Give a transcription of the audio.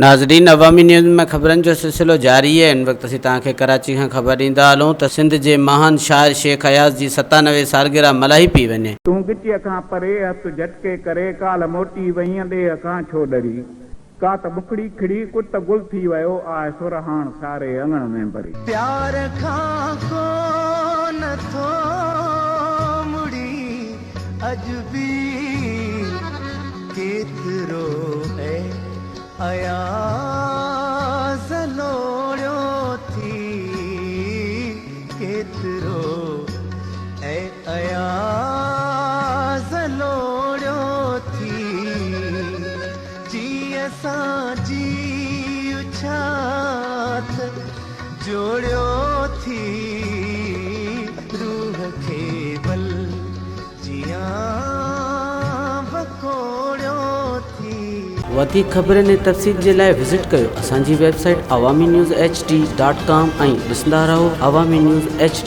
नाज़रीन, अवामी न्यूज़ में ख़बरनि जो सिलसिलो जारी है। इन वक्त असीं तव्हांखे कराची खां ख़बर ॾींदा हलूं त सिंध जे महान शाइर शेख हयास जी 97 सालगिरह मल्हाई पई वञे। तूं गिटीअ खां परे हथ झटके करे काल मोटी वईं ॾे खां छो डरी, का त बुखड़ी खिड़ी कुत गुल थी वियो आहे सुरहाण सारे अंगण में भरी। प्यार खां को नथो मुड़ी अॼु बि केतिरो है अयाज़ लोड़ियो थी, केतिरो है अयाज़ लोड़ियो थी, जी असां जी उछात जोड़ियो थी, रूह खे बल जियां बकोड़ियो थी। वधीक ख़बरनि ऐं तफ़सील जे लाइ विज़िट कयो असांजी वेबसाइट awamiNewsHD.com ऐं ॾिसंदा रहो अवामी न्यूज़ HD।